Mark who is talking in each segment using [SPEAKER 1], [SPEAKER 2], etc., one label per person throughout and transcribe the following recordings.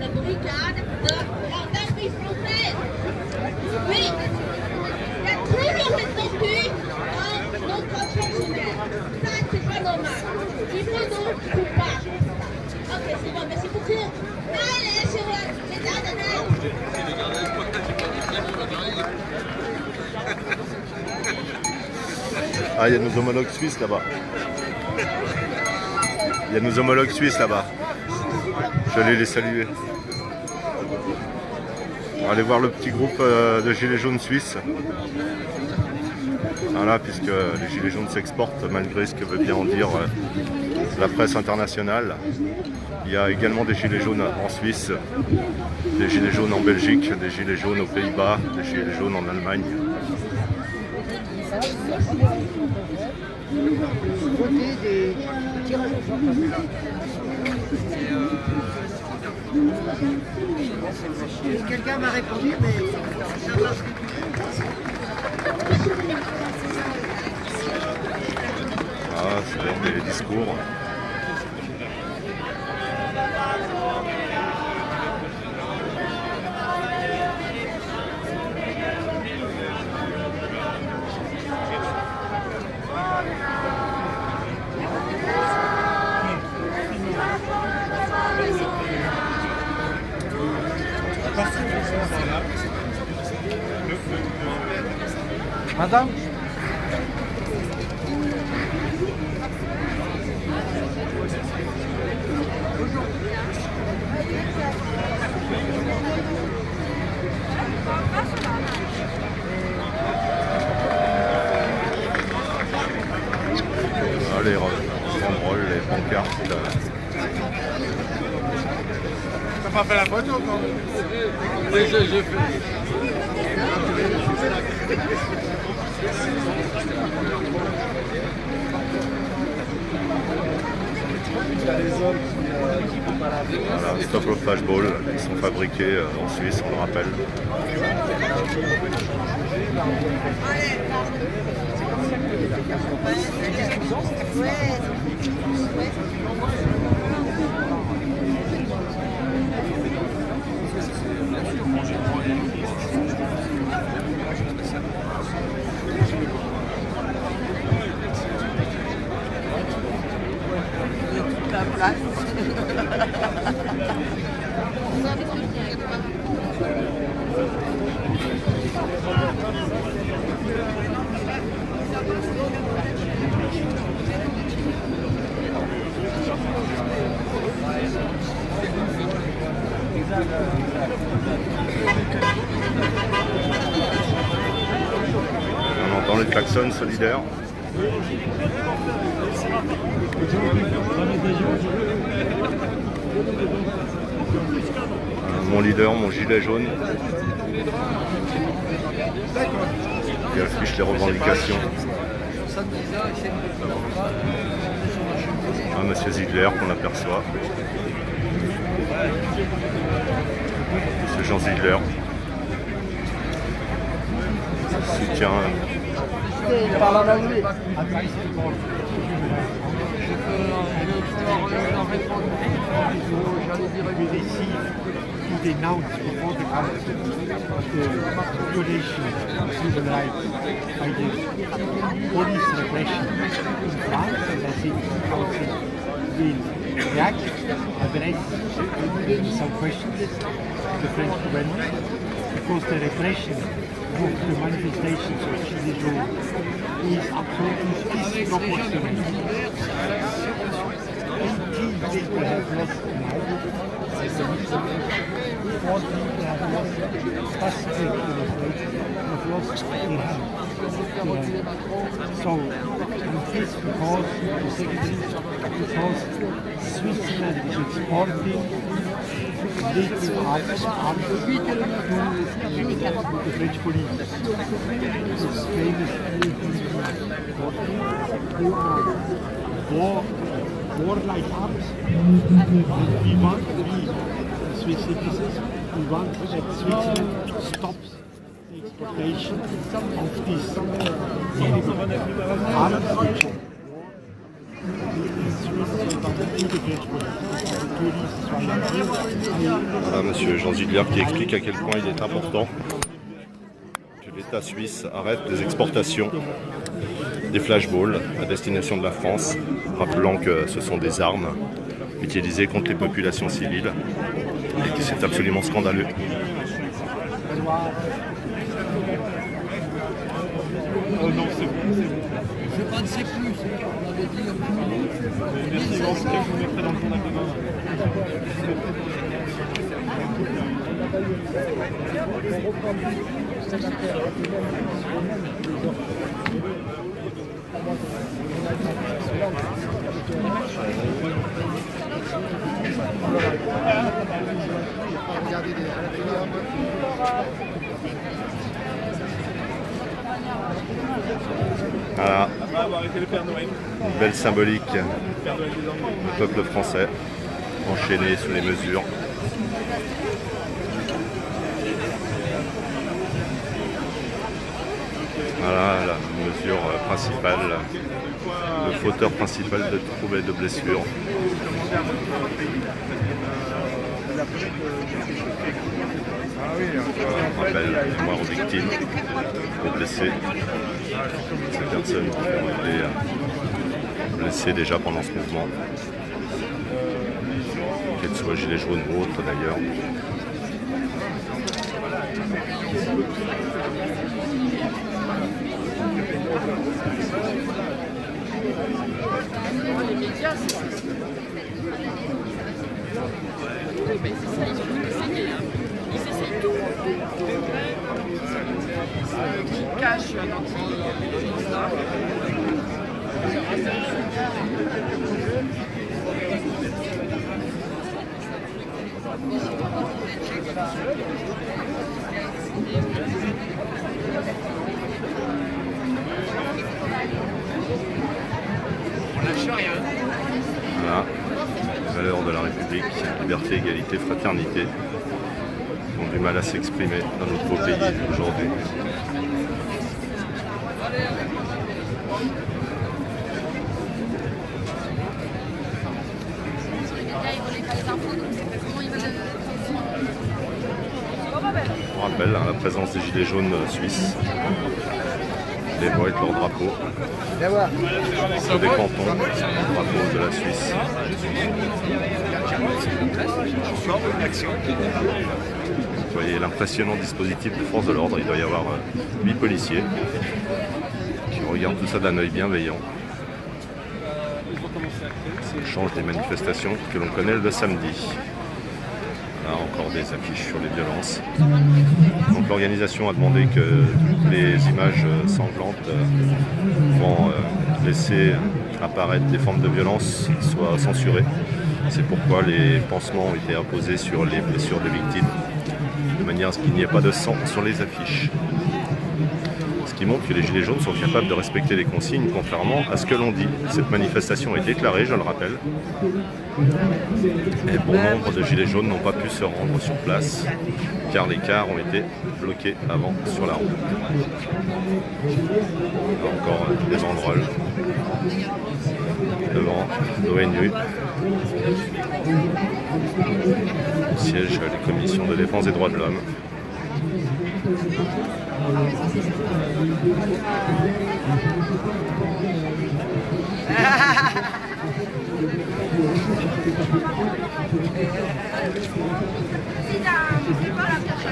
[SPEAKER 1] La brigade de gendarmerie française. Oui, il y a toujours des tortues dans notre fonctionnaire. Ça, c'est pas normal. Il faut donc coupable. Ok, c'est bon, merci beaucoup. Allez, sur les Dardanelles.
[SPEAKER 2] Ah, il y a nos homologues suisses là-bas. Il y a nos homologues suisses là-bas. Je vais aller les saluer. On va aller voir le petit groupe de gilets jaunes suisses. Voilà, puisque les gilets jaunes s'exportent malgré ce que veut bien en dire la presse internationale. Il y a également des gilets jaunes en Suisse, des gilets jaunes en Belgique, des gilets jaunes aux Pays-Bas, des gilets jaunes en Allemagne.
[SPEAKER 3] Quelqu'un m'a répondu, mais
[SPEAKER 2] Ah, c'est des discours.
[SPEAKER 3] madame,
[SPEAKER 2] Les banderoles, les pancartes.
[SPEAKER 4] T'as pas fait la photo quand oui, j'ai fait.
[SPEAKER 2] Voilà, stop au flashball, ils sont fabriqués en Suisse, on le rappelle. On entend les klaxons solidaires. Mon leader, mon gilet jaune, qui affiche les revendications. Monsieur Ziegler qu'on aperçoit. Monsieur Jean Ziegler. Soutien.
[SPEAKER 5] To denounce before the council the violation of human rights by the police repression in France, and I think the council will react, address some questions to the French government, because the repression of the manifestations of Gilets jaunes is absolutely disproportionate. 18 people have lost lives. 14 people have lost pacific demonstrators, have lost their hands. So, and this because the secretary, because Switzerland is exporting lethal arms to the French police. This famous warlike arms. And we want, Swiss citizens, we want that Switzerland stops the exportation of these terrible arms which are war in Switzerland to the French police. police soit engagée.
[SPEAKER 2] Voilà, monsieur Jean Zidliard qui explique à quel point il est important que l'État suisse arrête les exportations des flashballs à destination de la France, rappelant que ce sont des armes utilisées contre les populations civiles et que c'est absolument scandaleux.
[SPEAKER 5] Non, c'est bon. Je ne sais plus. On avait dit merci, en tout cas, je vous mettrai dans le journal demain.
[SPEAKER 2] Voilà, une belle symbolique du peuple français, enchaîné sous les mesures. Voilà la mesure principale, le fauteur principal de troubles et de blessures. On rappelle les mémoires aux victimes, aux blessés. Ces personnes qui ont été blessées déjà pendant ce mouvement, qu'elles soient gilets jaunes ou autres d'ailleurs.
[SPEAKER 6] Les médias, c'est ça. Oui, mais c'est ça, ils ont tout essayé. Ils essayent tout. Qui cache un anti-ça.
[SPEAKER 2] Voilà, les valeurs de la République, liberté, égalité, fraternité, ont du mal à s'exprimer dans notre beau pays aujourd'hui. On rappelle la présence des gilets jaunes suisses. Les mots avec leur drapeau. Sur des cantons, le drapeau de la Suisse. Vous voyez l'impressionnant dispositif de force de l'ordre. Il doit y avoir 8 policiers qui regardent tout ça d'un œil bienveillant. Ça change des manifestations que l'on connaît le samedi. Là encore des affiches sur les violences. Donc l'organisation a demandé que toutes les images sanglantes vont laisser apparaître des formes de violence soient censurées. C'est pourquoi les pansements ont été apposés sur les blessures des victimes, de manière à ce qu'il n'y ait pas de sang sur les affiches. Ce qui montre que les Gilets jaunes sont capables de respecter les consignes, contrairement à ce que l'on dit. Cette manifestation est déclarée, je le rappelle. Et bon nombre de Gilets jaunes n'ont pas pu se rendre sur place, car les cars ont été bloqués avant sur la route. Encore des banderoles devant l'ONU, siège les commissions de défense des droits de l'homme.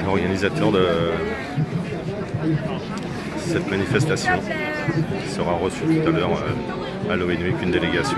[SPEAKER 2] L'organisateur de cette manifestation sera reçu tout à l'heure à l'ONU avec une délégation.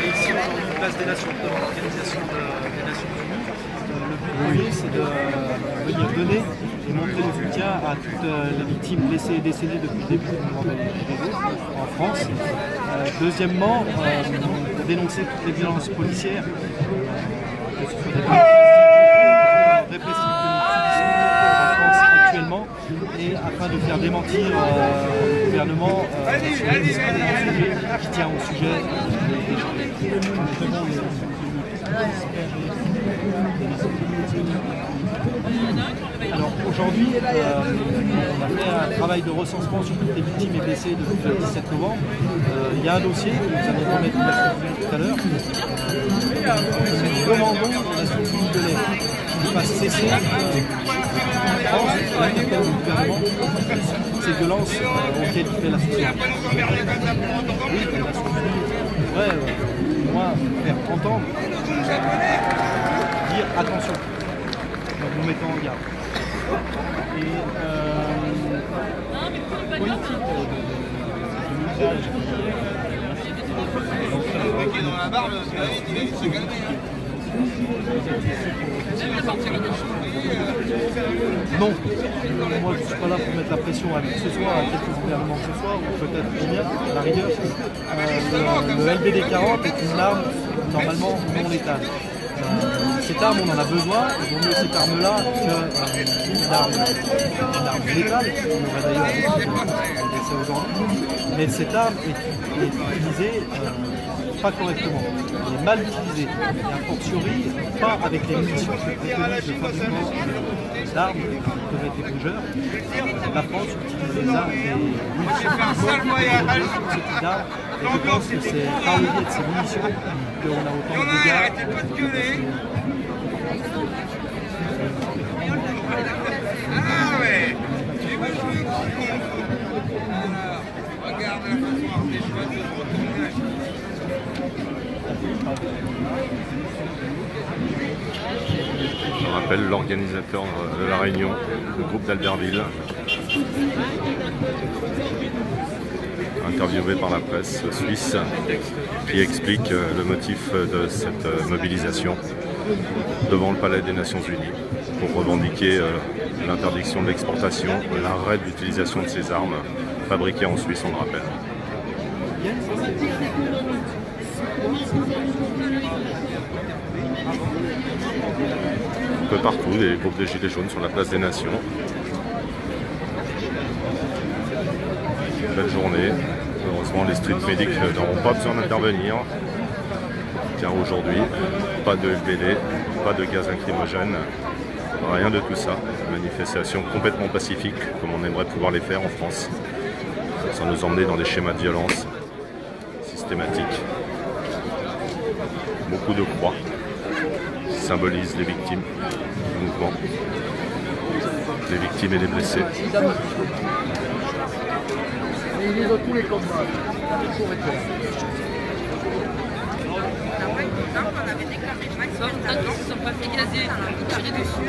[SPEAKER 3] Ici, on est place des Nations, de l'Organisation des Nations Unies. Le but, c'est de
[SPEAKER 5] venir donner et montrer le soutien à toutes les victimes blessées et décédées depuis le début du mouvement des Gilets jaunes en France. Deuxièmement, pour dénoncer toutes les violences policières, que ce soit des violences répressives que nous subissons en France actuellement, et afin de faire démentir le gouvernement sur le discours qui tient au sujet des Gilets. Alors aujourd'hui, on a fait un travail de recensement sur toutes les victimes et blessés depuis le 17 novembre. Il y a un dossier que nous allons remettre à la structure tout à l'heure. Nous demandons à la structure de l'air qui fasse cesser en France le gouvernement ces violences auxquelles il fait la société. Oui, la structure devrait au moins faire entendre, dire attention. Donc nous mettons en garde. Et politique de l'usage non, moi je ne suis pas là pour mettre la pression à qui que ce soit, à quelque gouvernement que ce soit, ou peut-être pour bien, à la rigueur. Le LBD 40 est une arme normalement non létale. Cette arme, on en a besoin, il vaut mieux cette arme-là qu'une arme létale, on va d'ailleurs laisser aujourd'hui. Mais cette arme est utilisée pas correctement, elle est mal utilisée, et a fortiori pas avec les munitions que préconise le fabricant d'armes qui peuvent être des bougeurs. La France utilise des armes, des munitions pour ce type d'armes, et je pense que c'est par le biais de ces munitions qu'on a autant de dégâts.
[SPEAKER 2] Je rappelle l'organisateur de la réunion, le groupe d'Albertville, interviewé par la presse suisse, qui explique le motif de cette mobilisation devant le Palais des Nations Unies pour revendiquer l'interdiction de l'exportation, l'arrêt de l'utilisation de ces armes fabriquées en Suisse, on le rappelle. Un peu partout, des groupes de gilets jaunes sur la place des Nations. Belle journée. Heureusement, les street medics n'auront pas besoin d'intervenir. Car aujourd'hui, pas de LBD, pas de gaz lacrymogène, rien de tout ça. Manifestation complètement pacifique, comme on aimerait pouvoir les faire en France, sans nous emmener dans des schémas de violence systématiques. Beaucoup de croix symbolisent les victimes du mouvement, les victimes et les blessés.
[SPEAKER 3] Il livre tous les combats. Toujours été là.
[SPEAKER 6] Tant qu'ils ne sont pas fait gazer, tirer dessus.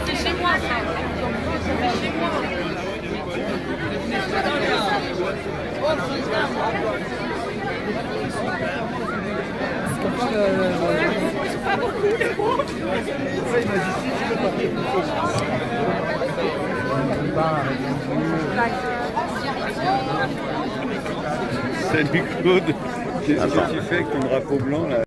[SPEAKER 6] C'est chez moi, ça. C'est chez moi.
[SPEAKER 4] Salut Claude, qu'est-ce que tu fais avec ton drapeau blanc là?